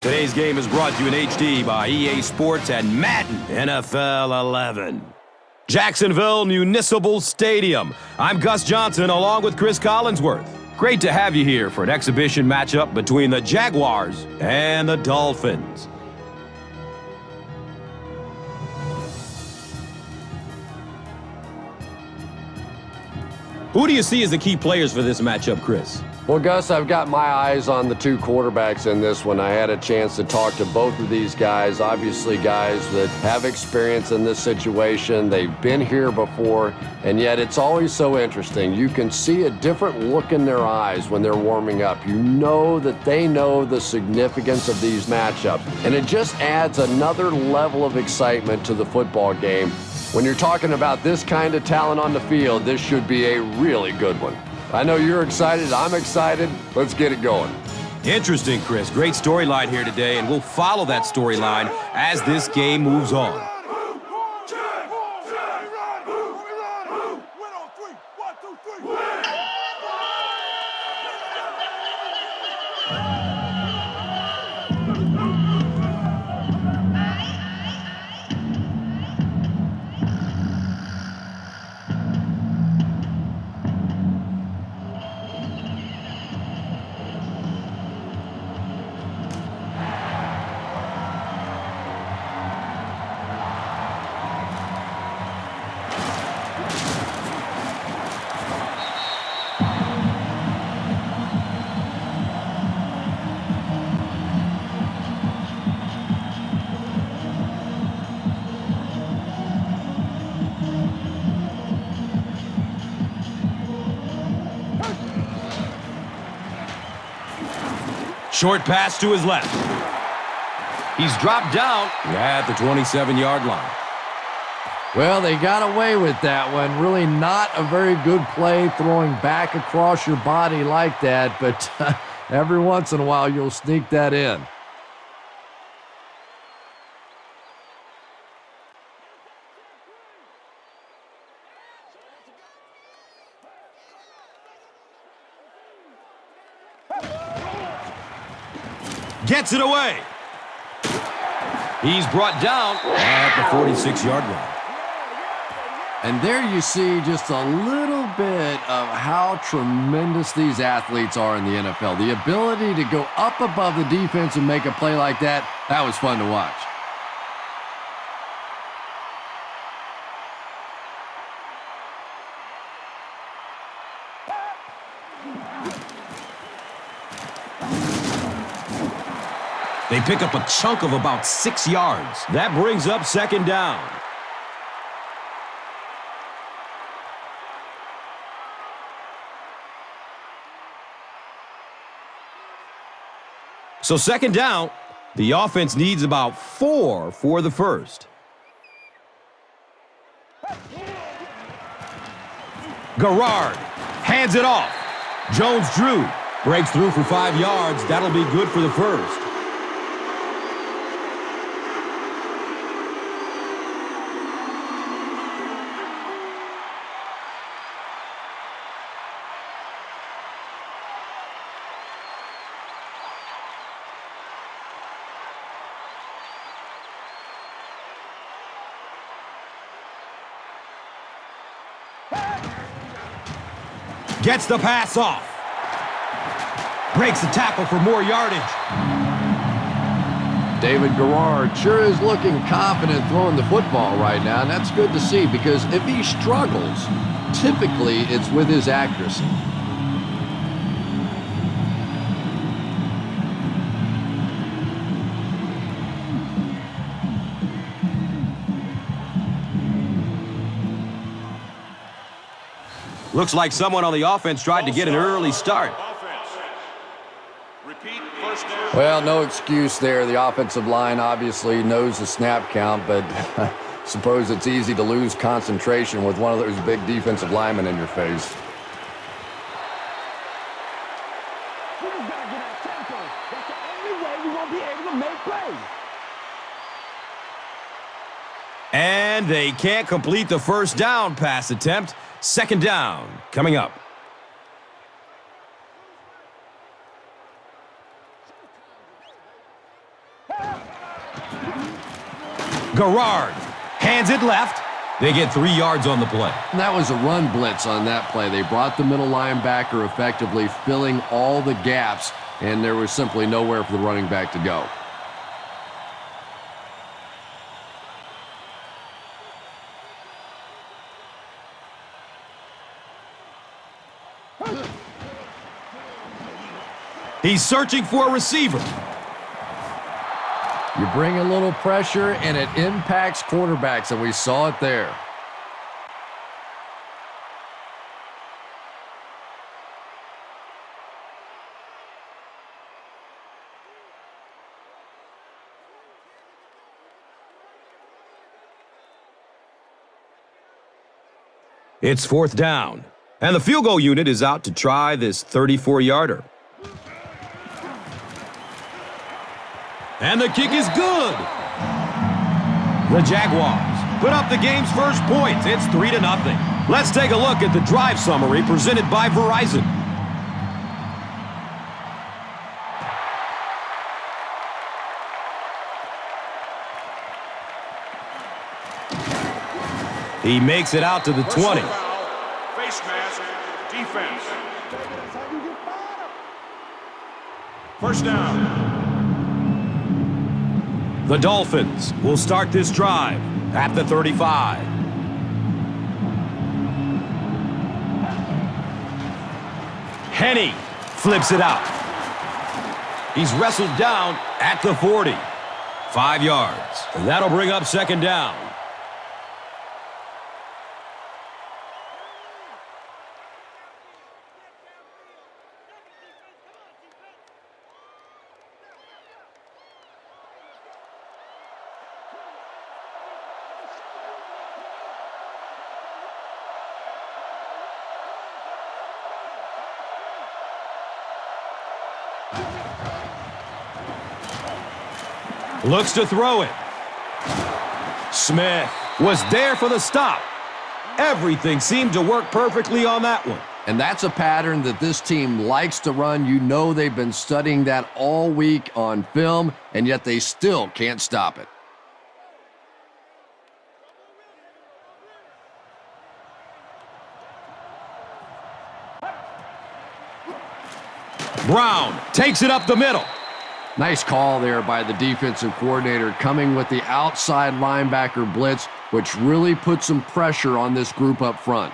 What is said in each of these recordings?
Today's game is brought to you in HD by EA Sports and Madden NFL 11. Jacksonville Municipal Stadium. I'm Gus Johnson along with Chris Collinsworth. Great to have you here for an exhibition matchup between the Jaguars and the Dolphins. Who do you see as the key players for this matchup, Chris? Well, Gus, I've got my eyes on the two quarterbacks in this one. I had a chance to talk to both of these guys, obviously guys that have experience in this situation. They've been here before, and yet it's always so interesting. You can see a different look in their eyes when they're warming up. You know that they know the significance of these matchups, and it just adds another level of excitement to the football game. When you're talking about this kind of talent on the field, this should be a really good one. I know you're excited. I'm excited. Let's get it going. Interesting, Chris. Great storyline here today, and we'll follow that storyline as this game moves on. Short pass to his left. He's dropped down at the 27-yard line. Well, they got away with that one. Really not a very good play throwing back across your body like that, but every once in a while you'll sneak that in. Gets it away. He's brought down at the 46-yard line. And there you see just a little bit of how tremendous these athletes are in the NFL. The ability to go up above the defense and make a play like that, that was fun to watch. They pick up a chunk of about 6 yards. That brings up second down. So second down, the offense needs about 4 for the first. Garrard hands it off. Jones-Drew breaks through for 5 yards. That'll be good for the first. Gets the pass off. Breaks the tackle for more yardage. David Garrard sure is looking confident throwing the football right now, and that's good to see because if he struggles, typically it's with his accuracy. Looks like someone on the offense tried to get an early start. Well, no excuse there. The offensive line obviously knows the snap count, but I suppose it's easy to lose concentration with one of those big defensive linemen in your face. And they can't complete the first down pass attempt. Second down coming up. Garrard hands it left. They get 3 yards on the play. And that was a run blitz on that play. They brought the middle linebacker effectively, filling all the gaps, and there was simply nowhere for the running back to go. He's searching for a receiver. You bring a little pressure, and it impacts quarterbacks, and we saw it there. It's 4th down, and the field goal unit is out to try this 34-yarder. And the kick is good. The Jaguars put up the game's first points. It's 3-0. Let's take a look at the drive summary presented by Verizon. He makes it out to the 20. Face mask, defense. First down. The Dolphins will start this drive at the 35. Henny flips it out. He's wrestled down at the 40. 5 yards. And that'll bring up 2nd down. Looks to throw it. Smith was there for the stop. Everything seemed to work perfectly on that one. And that's a pattern that this team likes to run. You know they've been studying that all week on film, and yet they still can't stop it. Brown takes it up the middle. Nice call there by the defensive coordinator, coming with the outside linebacker blitz, which really put some pressure on this group up front.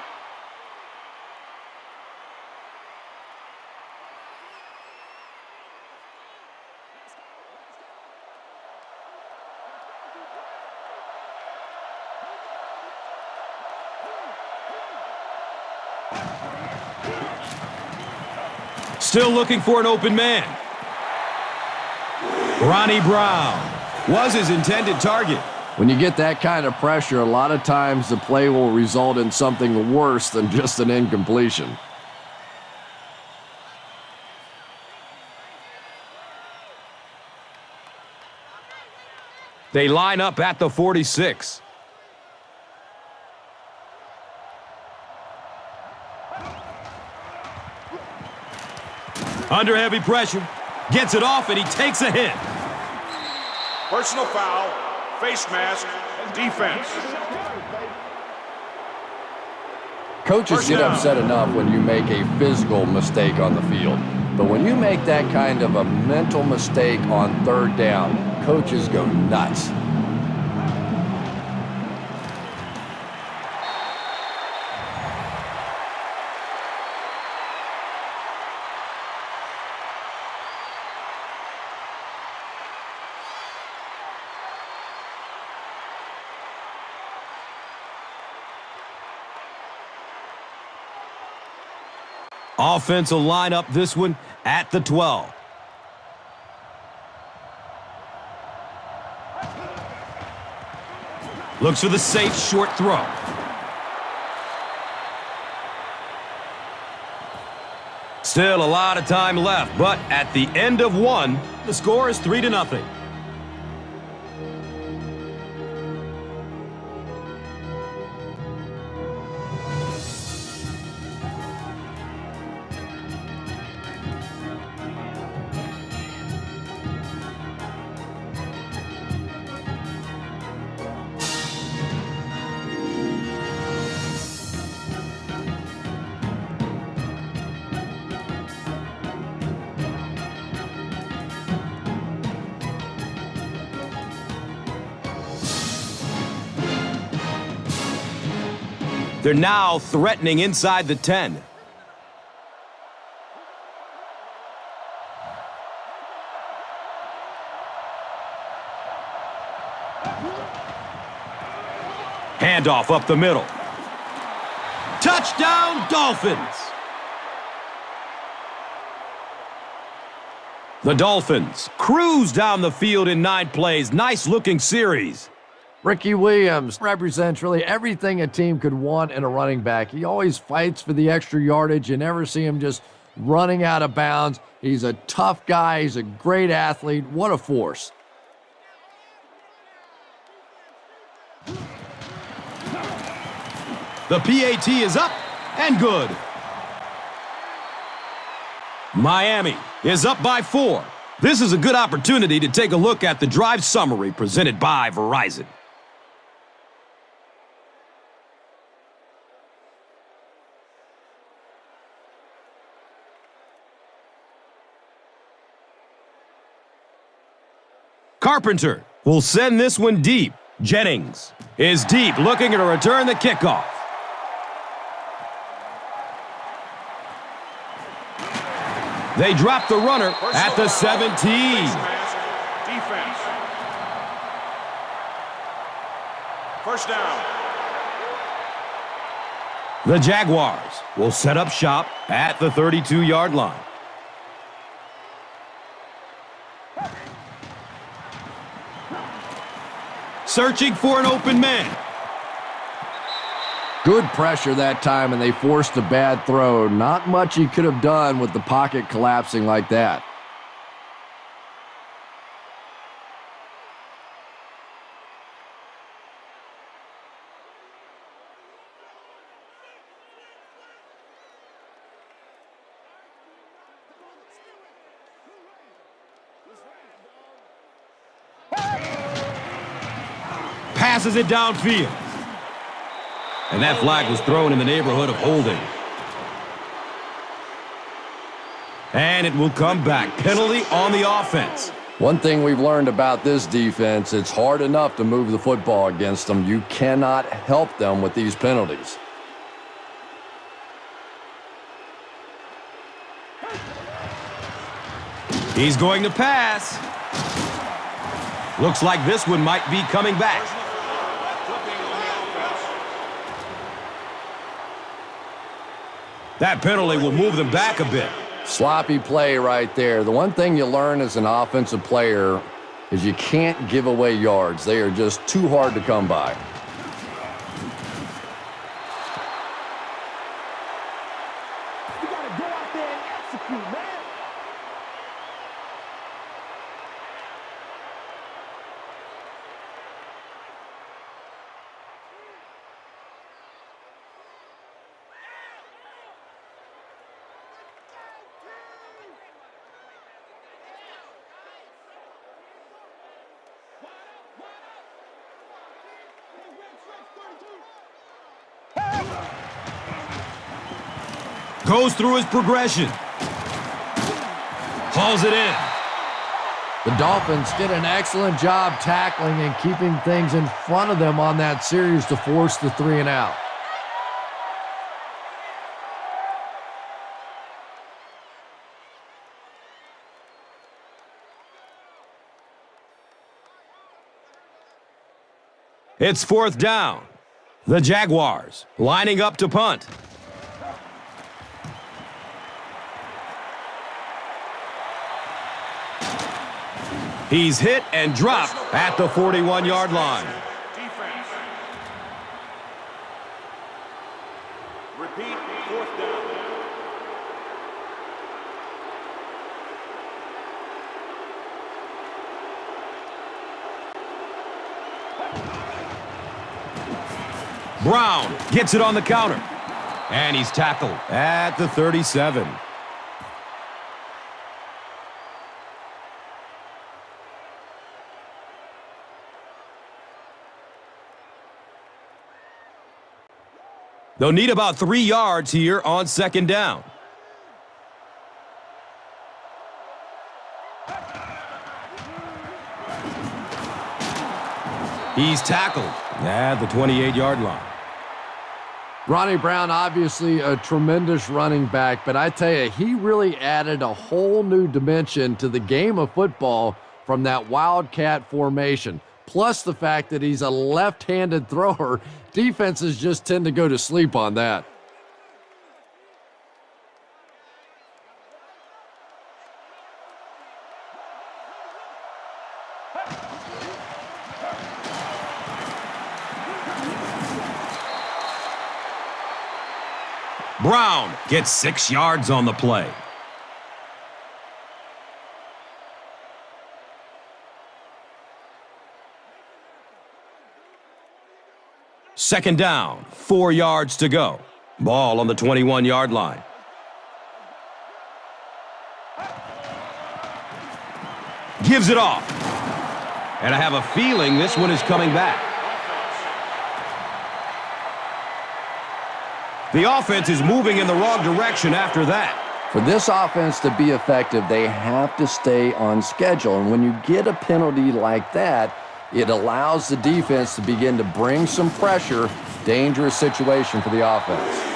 Still looking for an open man. Ronnie Brown was his intended target. When you get that kind of pressure, a lot of times the play will result in something worse than just an incompletion. They line up at the 46. Under heavy pressure. Gets it off, and he takes a hit. Personal foul, face mask, defense. Coaches get upset enough when you make a physical mistake on the field. But when you make that kind of a mental mistake on 3rd down, coaches go nuts. Offense will line up this one at the 12. Looks for the safe short throw. Still a lot of time left, but at the end of one, the score is 3-0. They're now threatening inside the 10. Handoff up the middle. Touchdown, Dolphins! The Dolphins cruise down the field in 9 plays. Nice-looking series. Ricky Williams represents really everything a team could want in a running back. He always fights for the extra yardage. You never see him just running out of bounds. He's a tough guy. He's a great athlete. What a force. The PAT is up and good. Miami is up by 4. This is a good opportunity to take a look at the drive summary presented by Verizon. Carpenter will send this one deep. Jennings is deep, looking to return the kickoff. They drop the runner at the 17. Defense. First down. The Jaguars will set up shop at the 32-yard line. Searching for an open man. Good pressure that time, and they forced a bad throw. Not much he could have done with the pocket collapsing like that. Passes it downfield. And that flag was thrown in the neighborhood of holding. And it will come back. Penalty on the offense. One thing we've learned about this defense, it's hard enough to move the football against them. You cannot help them with these penalties. He's going to pass. Looks like this one might be coming back. That penalty will move them back a bit. Sloppy play right there. The one thing you learn as an offensive player is you can't give away yards. They are just too hard to come by. You gotta go out there and execute, man. Goes through his progression. Hauls it in. The Dolphins did an excellent job tackling and keeping things in front of them on that series to force the 3 and out. It's 4th down. The Jaguars lining up to punt. He's hit and dropped at the 41-yard line. Defense. Repeat, 4th down. Brown gets it on the counter. And he's tackled at the 37. They'll need about 3 yards here on 2nd down. He's tackled at the 28-yard line. Ronnie Brown, obviously a tremendous running back, but I tell you, he really added a whole new dimension to the game of football from that wildcat formation. Plus the fact that he's a left-handed thrower, defenses just tend to go to sleep on that. Brown gets 6 yards on the play. Second down, 4 yards to go. Ball on the 21-yard line. Gives it off. And I have a feeling this one is coming back. The offense is moving in the wrong direction after that. For this offense to be effective, they have to stay on schedule. And when you get a penalty like that, it allows the defense to begin to bring some pressure. Dangerous situation for the offense.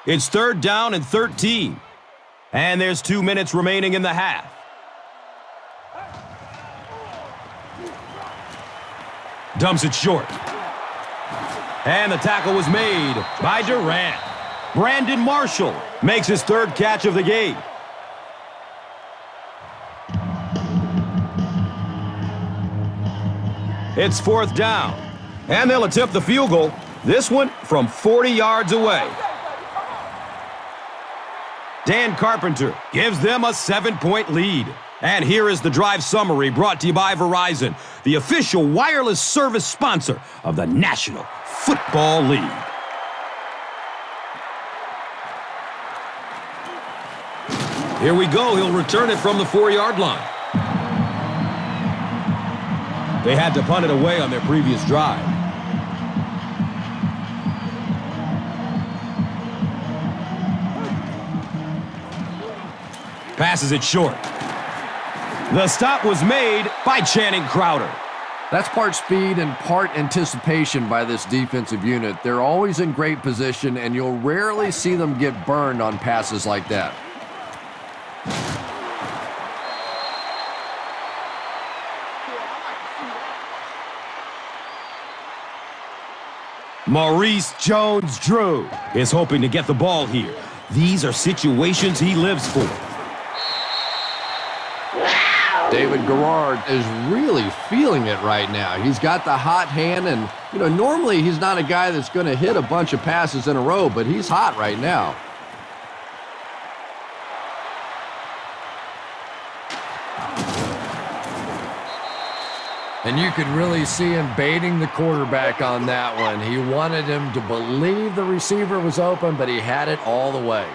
It's third down and 13. And there's 2 minutes remaining in the half. Dumps it short. And the tackle was made by Durant. Brandon Marshall makes his third catch of the game. It's fourth down. And they'll attempt the field goal. This one from 40 yards away. Dan Carpenter gives them a 7-point lead. And here is the drive summary brought to you by Verizon, the official wireless service sponsor of the National Football League. Here we go. He'll return it from the 4-yard line. They had to punt it away on their previous drive. Passes it short. The stop was made by Channing Crowder. That's part speed and part anticipation by this defensive unit. They're always in great position, and you'll rarely see them get burned on passes like that. Maurice Jones-Drew is hoping to get the ball here. These are situations he lives for. David Garrard is really feeling it right now. He's got the hot hand, and normally he's not a guy that's going to hit a bunch of passes in a row, but he's hot right now. And you could really see him baiting the quarterback on that one. He wanted him to believe the receiver was open, but he had it all the way.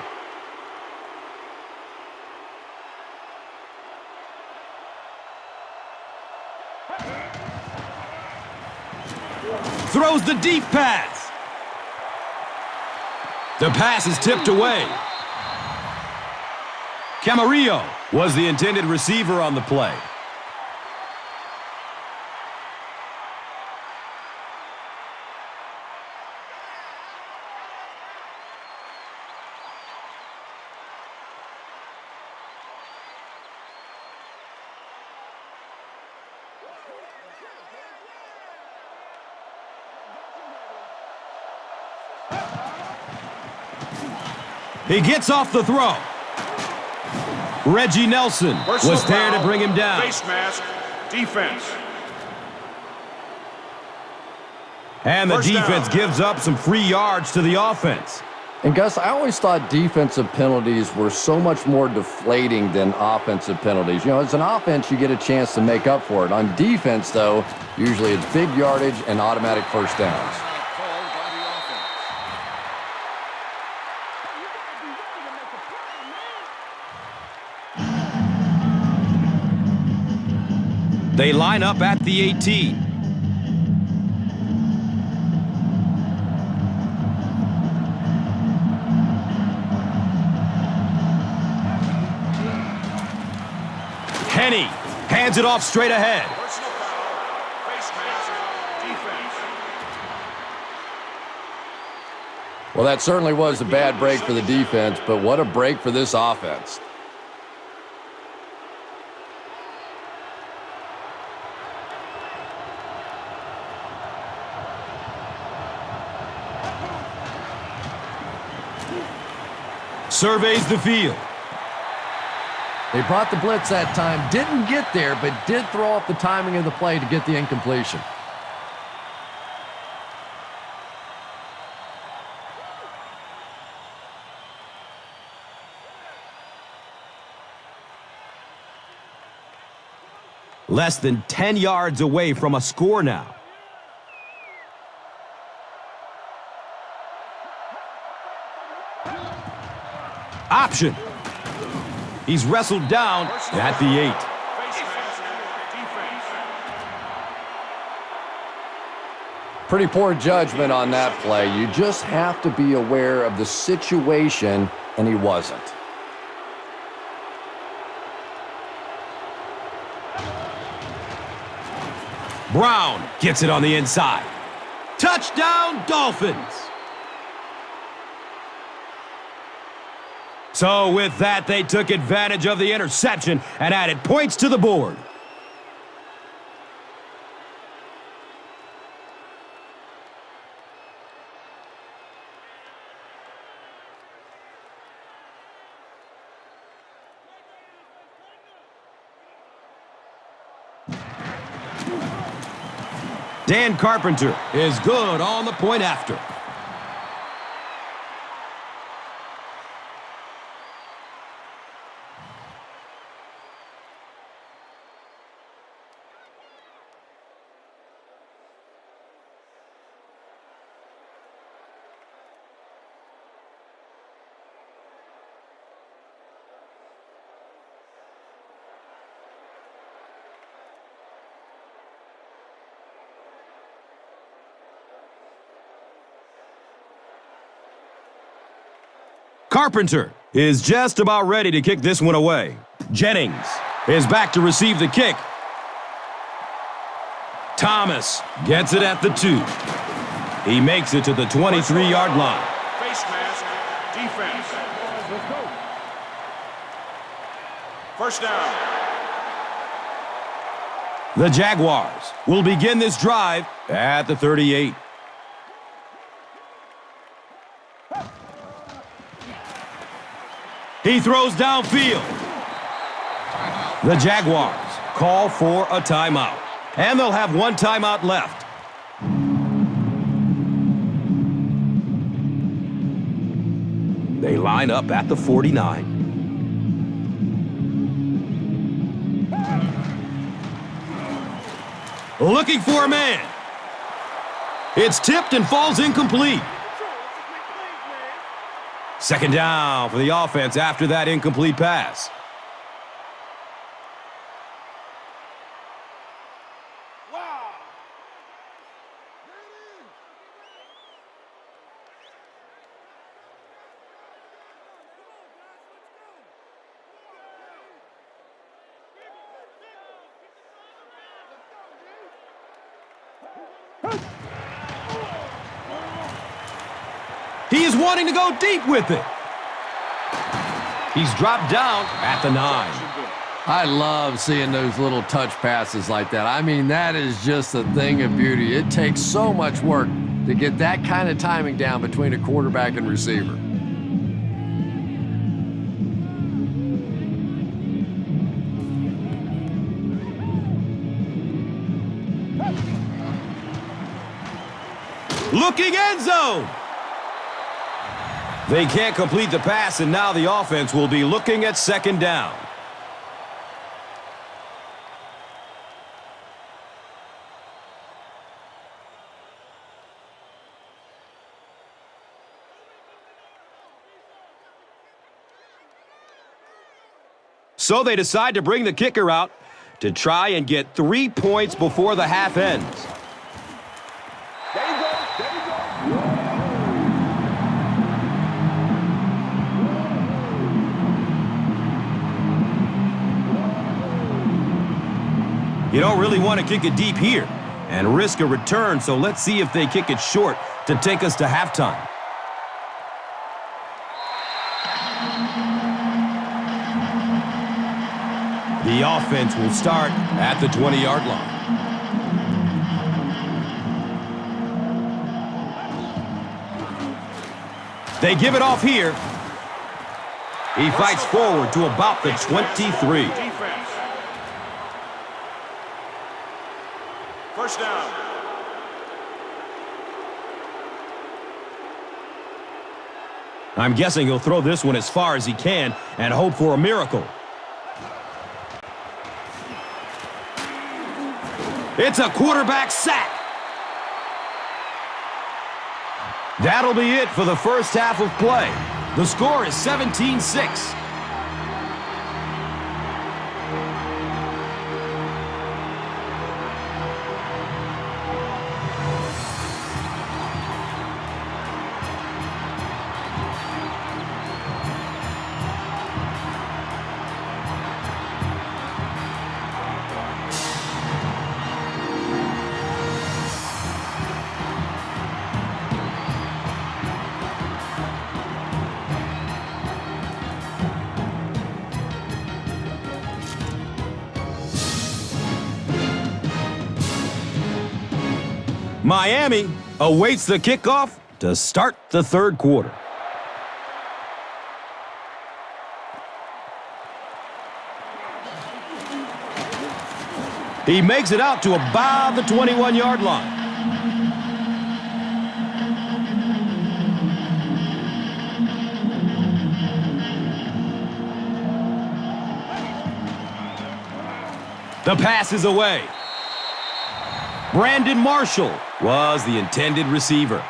Throws the deep pass. The pass is tipped away. Camarillo was the intended receiver on the play. He gets off the throw. Reggie Nelson was there to bring him down. Face mask, defense. And the First defense down. gives up some free yards to the offense. And Gus, I always thought defensive penalties were so much more deflating than offensive penalties. You know, as an offense, you get a chance to make up for it. On defense, though, usually it's big yardage and automatic first downs. They line up at the 18. Henny hands it off straight ahead. Personal foul. Face mask. Defense. Well, that certainly was a bad break for the defense, but what a break for this offense. Surveys the field. They brought the blitz that time, didn't get there, but did throw off the timing of the play to get the incompletion. Less than 10 yards away from a score now. Option. He's wrestled down at the 8. Face mask. Defense. Pretty poor judgment on that play. You just have to be aware of the situation, and he wasn't. Brown gets it on the inside. Touchdown, Dolphins! So with that, they took advantage of the interception and added points to the board. Dan Carpenter is good on the point after. Carpenter is just about ready to kick this one away. Jennings is back to receive the kick. Thomas gets it at the 2. He makes it to the 23-yard line. Face mask. Defense. Let's go. First down. The Jaguars will begin this drive at the 38. He throws downfield. The Jaguars call for a timeout, and they'll have one timeout left. They line up at the 49. Looking for a man. It's tipped and falls incomplete. Second down for the offense after that incomplete pass. He is wanting to go deep with it. He's dropped down at the 9. I love seeing those little touch passes like that. I mean, that is just a thing of beauty. It takes so much work to get that kind of timing down between a quarterback and receiver. Looking end zone. They can't complete the pass, and now the offense will be looking at second down. So they decide to bring the kicker out to try and get 3 points before the half ends. There you go. There you go. You don't really want to kick it deep here and risk a return, so let's see if they kick it short to take us to halftime. The offense will start at the 20-yard line. They give it off here. He fights forward to about the 23. Defense. First down. I'm guessing he'll throw this one as far as he can and hope for a miracle. It's a quarterback sack. That'll be it for the first half of play. The score is 17-6. Miami awaits the kickoff to start the third quarter. He makes it out to about the 21-yard line. The pass is away. Brandon Marshall was the intended receiver.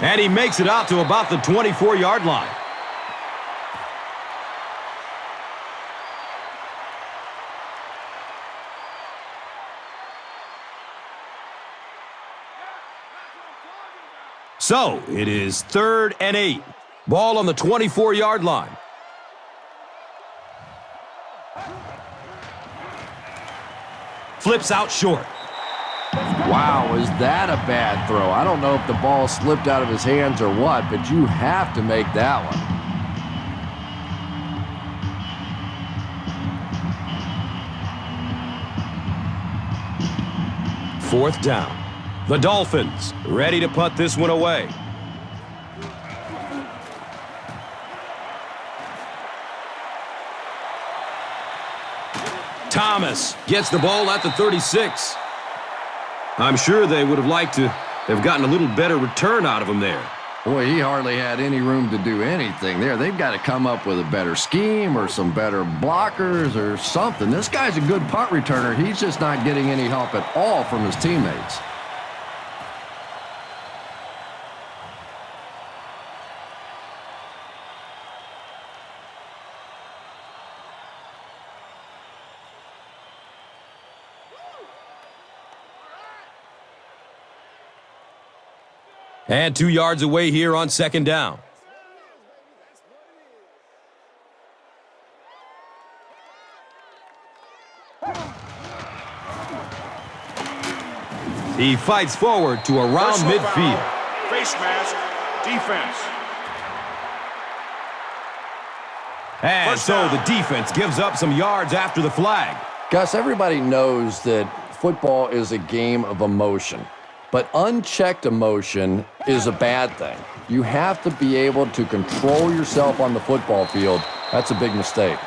And he makes it out to about the 24-yard line. So it is 3rd and 8. Ball on the 24-yard line. Flips out short. Wow, is that a bad throw? I don't know if the ball slipped out of his hands or what, but you have to make that one. 4th down. The Dolphins ready to punt this one away. Thomas gets the ball at the 36. I'm sure they would have liked to have gotten a little better return out of him there. Boy, he hardly had any room to do anything there. They've got to come up with a better scheme or some better blockers or something. This guy's a good punt returner. He's just not getting any help at all from his teammates. And 2 yards away here on 2nd down. He fights forward to around Personal midfield. Foul. Face mask. Defense. And First so down. the defense gives up some yards after the flag. Gus, everybody knows that football is a game of emotion, but unchecked emotion is a bad thing. You have to be able to control yourself on the football field. That's a big mistake.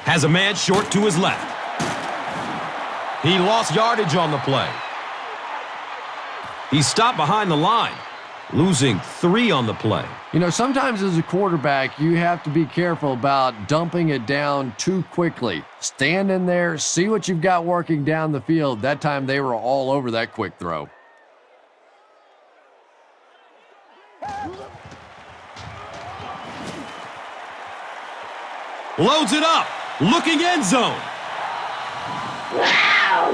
Has a man short to his left. He lost yardage on the play. He stopped behind the line, losing 3 on the play. You know, sometimes as a quarterback, you have to be careful about dumping it down too quickly. Stand in there, see what you've got working down the field. That time they were all over that quick throw. Loads it up, looking end zone.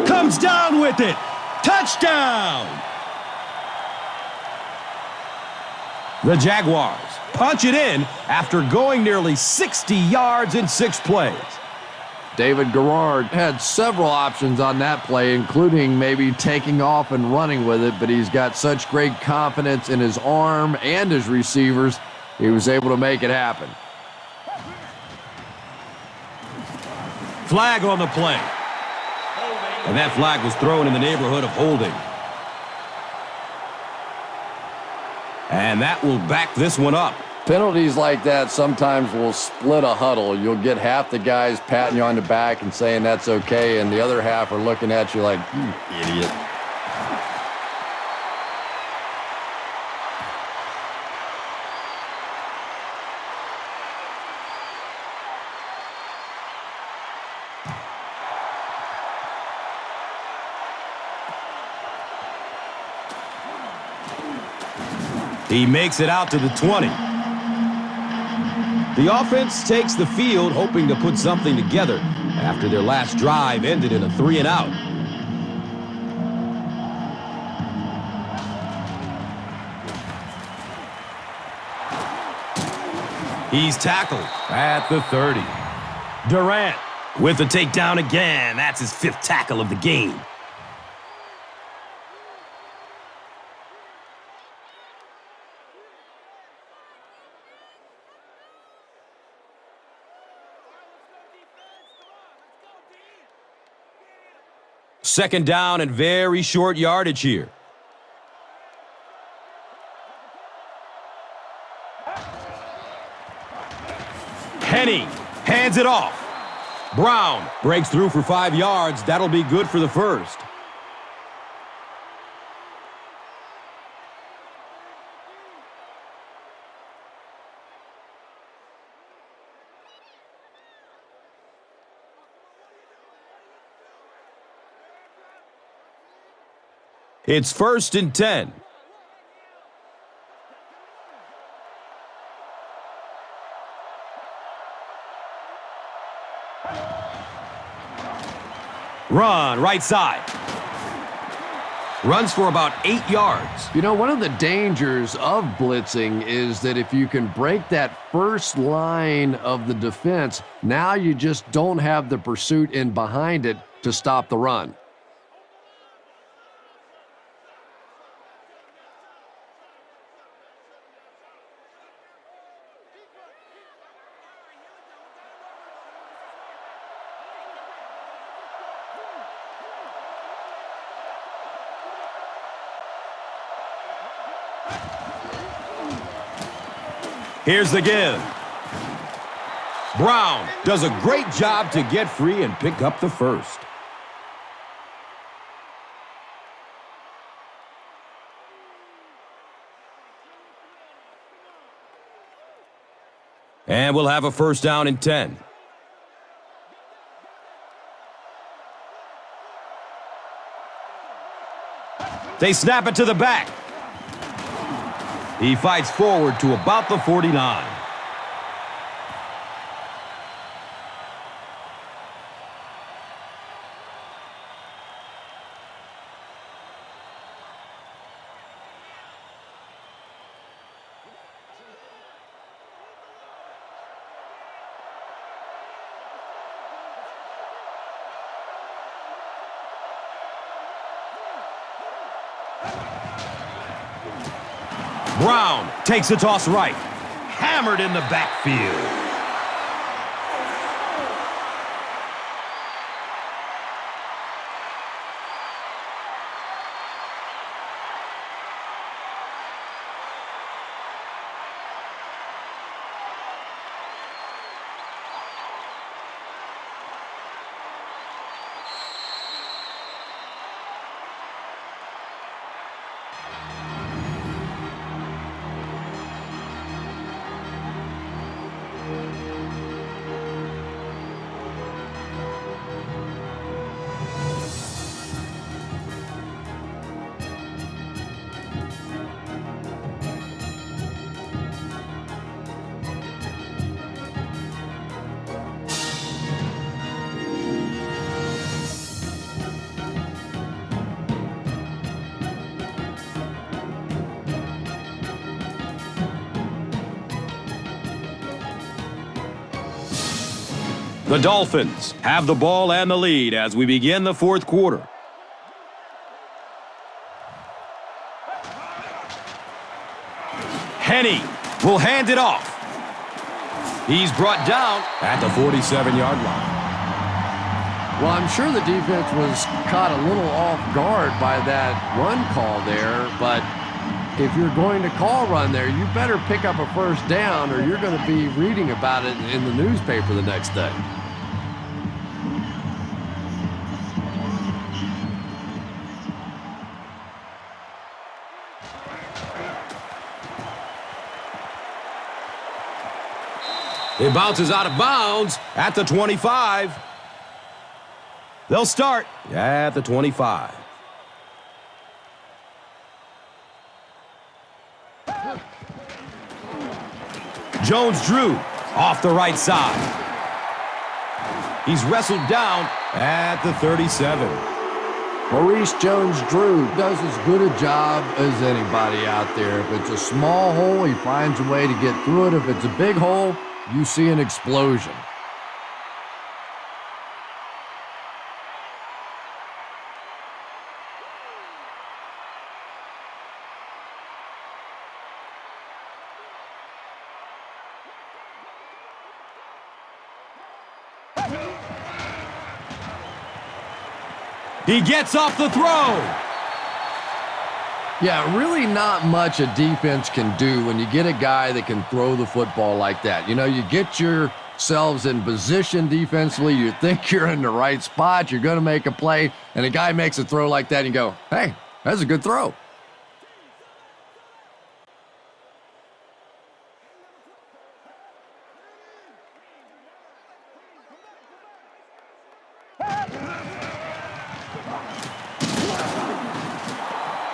Comes down with it. Touchdown! The Jaguars punch it in after going nearly 60 yards in 6 plays. David Garrard had several options on that play, including maybe taking off and running with it, but he's got such great confidence in his arm and his receivers, he was able to make it happen. Flag on the play. And that flag was thrown in the neighborhood of holding. And that will back this one up. Penalties like that sometimes will split a huddle. You'll get half the guys patting you on the back and saying that's okay, and the other half are looking at you like, you idiot. He makes it out to the 20. The offense takes the field, hoping to put something together after their last drive ended in a 3-and-out. He's tackled at the 30. Durant with the takedown again. That's his 5th tackle of the game. Second down and very short yardage here. Henny hands it off. Brown breaks through for 5 yards. That'll be good for the first. It's 1st and 10. Run, right side. Runs for about 8 yards. You know, one of the dangers of blitzing is that if you can break that first line of the defense, now you just don't have the pursuit in behind it to stop the run. Here's the give. Brown does a great job to get free and pick up the first. And we'll have a 1st down and 10. They snap it to the back. He fights forward to about the 49. Brown takes a toss right. Hammered in the backfield. The Dolphins have the ball and the lead as we begin the fourth quarter. Henney will hand it off. He's brought down at the 47-yard line. Well, I'm sure the defense was caught a little off guard by that run call there, but if you're going to call run there, you better pick up a first down or you're going to be reading about it in the newspaper the next day. It bounces out of bounds at the 25. They'll start at the 25. Jones-Drew off the right side. He's wrestled down at the 37. Maurice Jones-Drew does as good a job as anybody out there. If it's a small hole, he finds a way to get through it. If it's a big hole, you see an explosion. He gets off the throw. Yeah, really not much a defense can do when you get a guy that can throw the football like that. You know, you get yourselves in position defensively, you think you're in the right spot, you're going to make a play, and a guy makes a throw like that, and you go, hey, that's a good throw.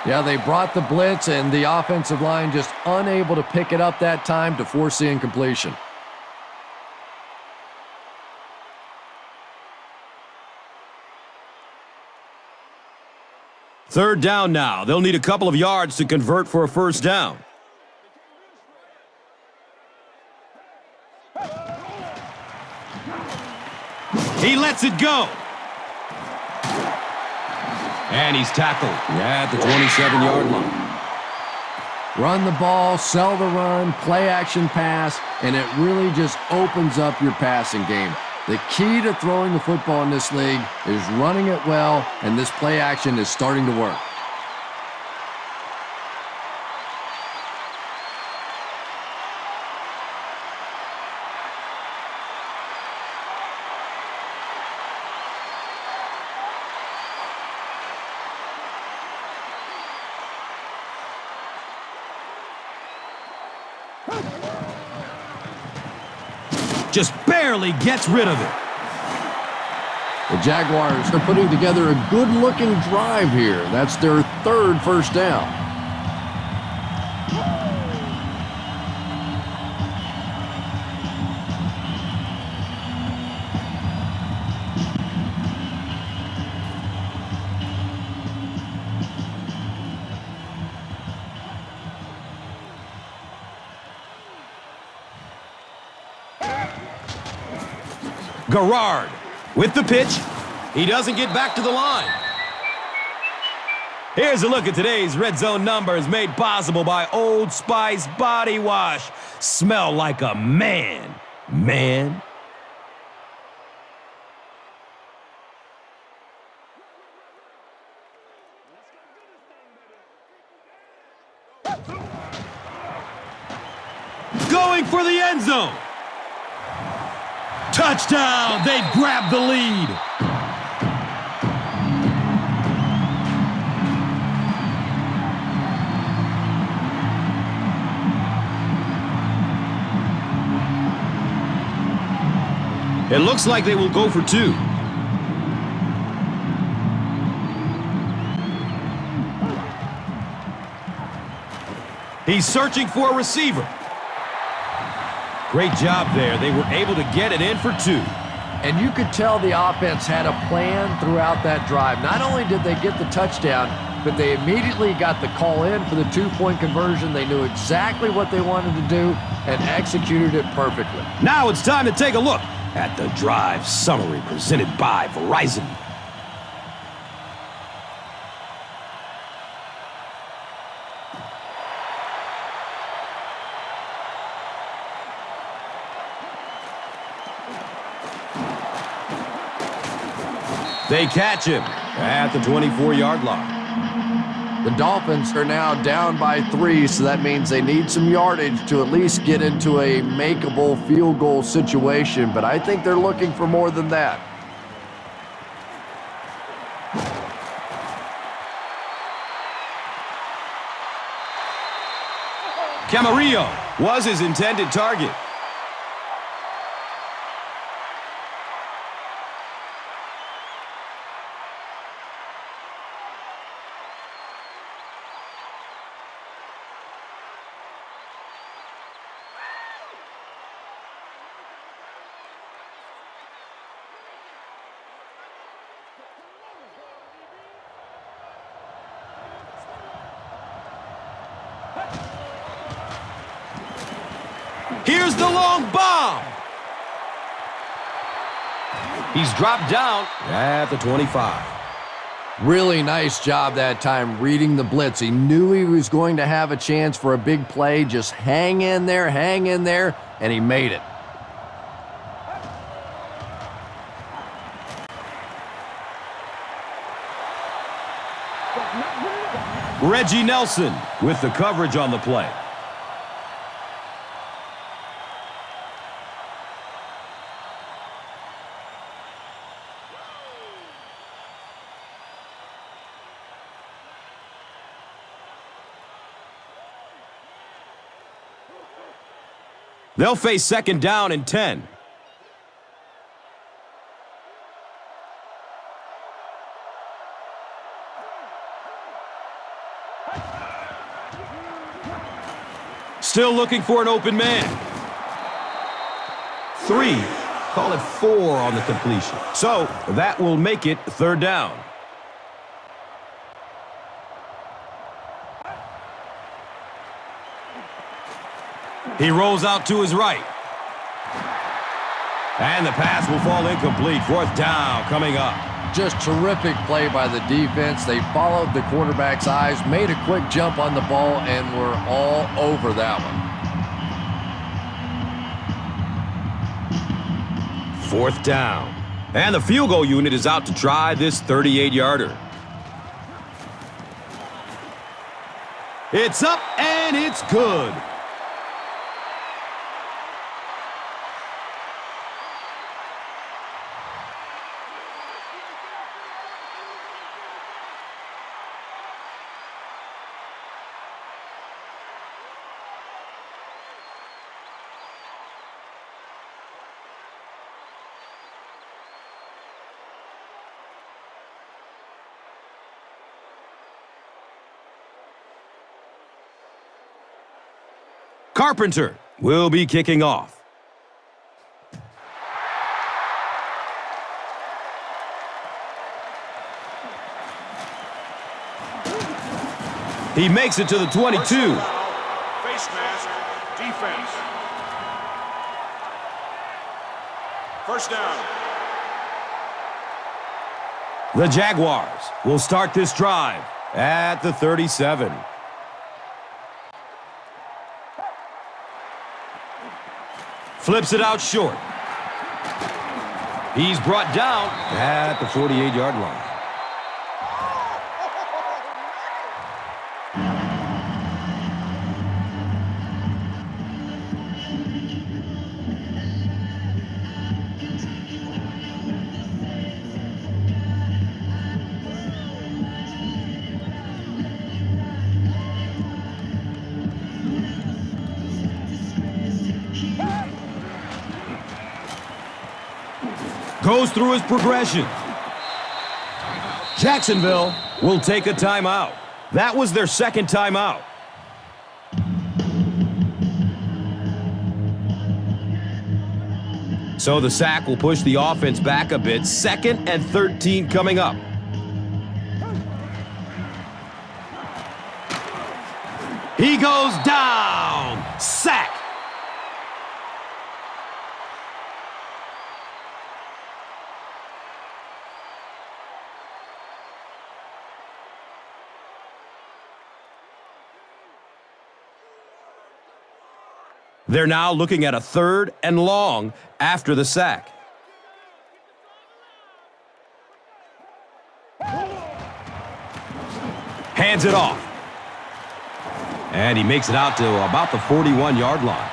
Yeah, they brought the blitz, and the offensive line just unable to pick it up that time to force the incompletion. Third down now. They'll need a couple of yards to convert for a first down. He lets it go. And he's tackled at the 27-yard line. Run the ball, sell the run, play action pass, and it really just opens up your passing game. The key to throwing the football in this league is running it well, and this play action is starting to work. Just barely gets rid of it. The Jaguars are putting together a good-looking drive here. That's their third first down. Garrard with the pitch. He doesn't get back to the line. Here's a look at today's Red Zone numbers made possible by Old Spice Body Wash. Smell like a man. Man. Going for the end zone. Touchdown! They grabbed the lead. It looks like they will go for two. He's searching for a receiver. Great job there. They were able to get it in for two. And you could tell the offense had a plan throughout that drive. Not only did they get the touchdown, but they immediately got the call in for the two-point conversion. They knew exactly what they wanted to do and executed it perfectly. Now it's time to take a look at the drive summary presented by Verizon. They catch him at the 24-yard line. The Dolphins are now down by 3, so that means they need some yardage to at least get into a makeable field goal situation, but I think they're looking for more than that. Camarillo was his intended target. Here's the long bomb. He's dropped down at the 25. Really nice job that time reading the blitz. He knew he was going to have a chance for a big play. Just hang in there, and he made it. Reggie Nelson with the coverage on the play. They'll face second down and 10. Still looking for an open man. 3, call it 4 on the completion. So that will make it third down. He rolls out to his right. And the pass will fall incomplete. Fourth down coming up. Just terrific play by the defense. They followed the quarterback's eyes, made a quick jump on the ball, and were all over that one. Fourth down. And the field goal unit is out to try this 38-yarder. It's up and it's good. Carpenter will be kicking off. He makes it to the 22. Face mask, defense. First down. The Jaguars will start this drive at the 37. Flips it out short. He's brought down at the 48-yard line. Goes through his progression. Jacksonville will take a timeout. That was their second timeout. So the sack will push the offense back a bit. 2nd and 13 coming up. He goes down. Sack. They're now looking at a 3rd and long after the sack. Hands it off. And he makes it out to about the 41-yard line.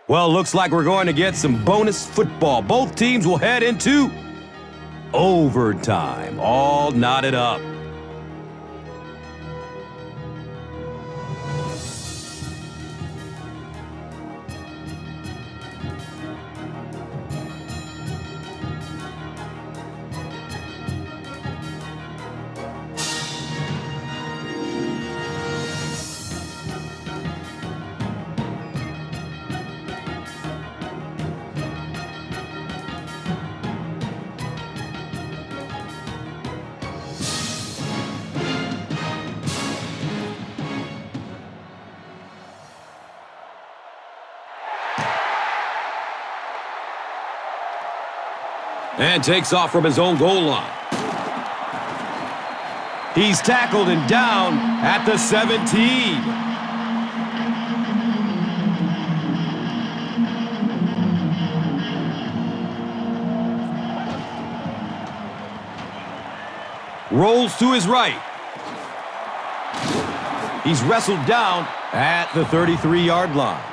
Well, looks like we're going to get some bonus football. Both teams will head into overtime, all knotted up. And takes off from his own goal line. He's tackled and down at the 17. Rolls to his right. He's wrestled down at the 33-yard line.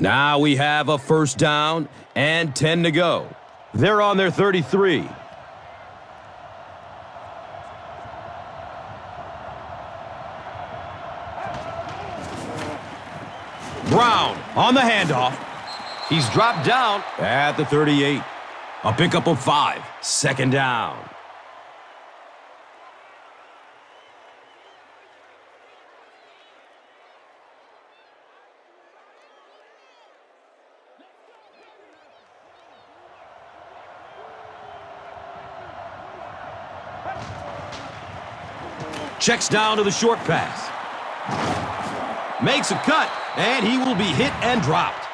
Now we have a first down and 10 to go. They're on their 33. Brown on the handoff. He's dropped down at the 38. A pickup of 5. 2nd down. Checks down to the short pass. Makes a cut, and he will be hit and dropped.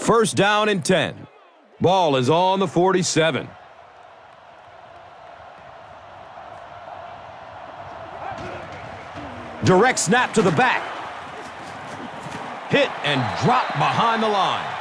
First down and 10. Ball is on the 47. Direct snap to the back. Hit and drop behind the line.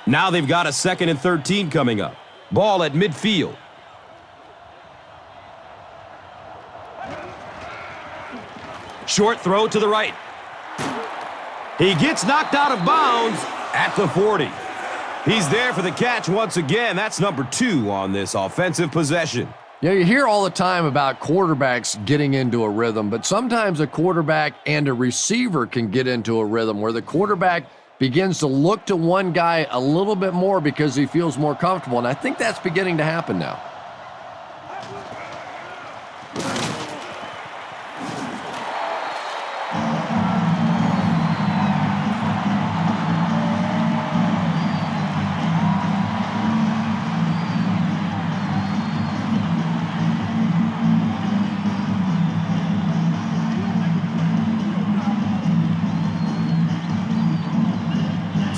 Now they've got a 2nd and 13 coming up. Ball at midfield. Short throw to the right. He gets knocked out of bounds at the 40. He's there for the catch once again. That's number 2 on this offensive possession. Yeah, you hear all the time about quarterbacks getting into a rhythm, but sometimes a quarterback and a receiver can get into a rhythm where the quarterback begins to look to one guy a little bit more because he feels more comfortable, and I think that's beginning to happen now.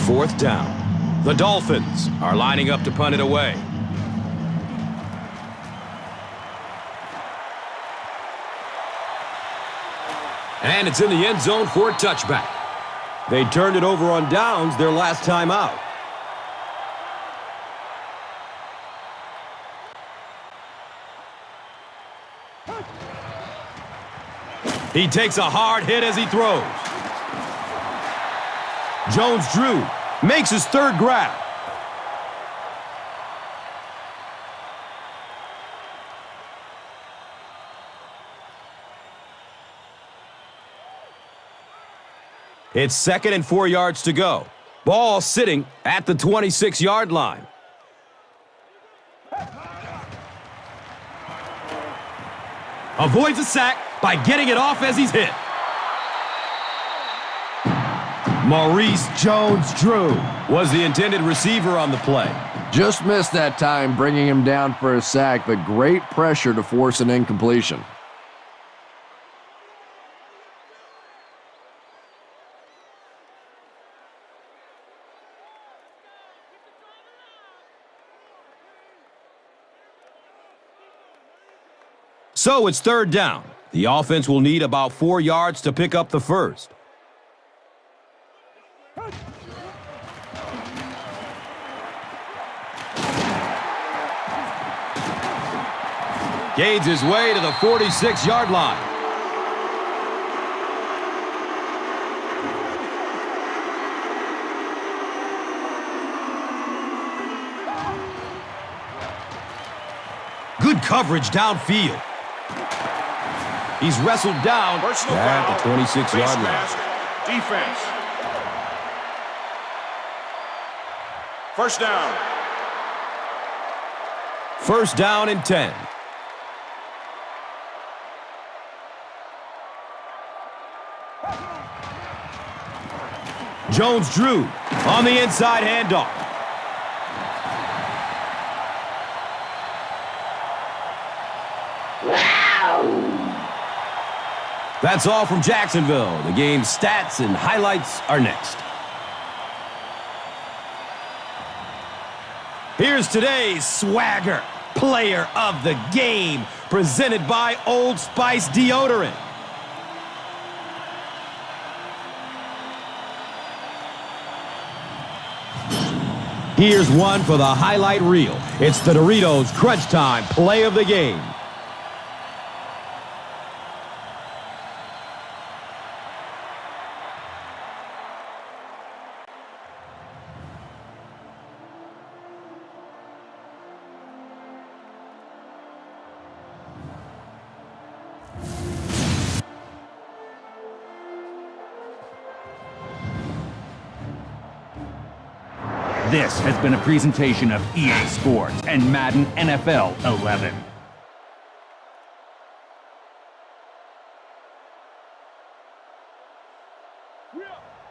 Fourth down. The Dolphins are lining up to punt it away. And it's in the end zone for a touchback. They turned it over on downs their last time out. He takes a hard hit as he throws. Jones-Drew makes his 3rd grab. It's 2nd and 4 yards to go. Ball sitting at the 26-yard line. Avoids a sack by getting it off as he's hit. Maurice Jones-Drew was the intended receiver on the play. Just missed that time, bringing him down for a sack, but great pressure to force an incompletion. So it's 3rd down. The offense will need about 4 yards to pick up the first. Gains his way to the 46-yard line. Good coverage downfield. He's wrestled down at the 26-yard line. Defense. First down. First down and 10. Jones-Drew on the inside handoff. That's all from Jacksonville. The game's stats and highlights are next. Here's today's swagger player of the game, presented by Old Spice Deodorant. Here's one for the highlight reel. It's the Doritos Crunch Time play of the game. This has been a presentation of EA Sports and Madden NFL 11. We up.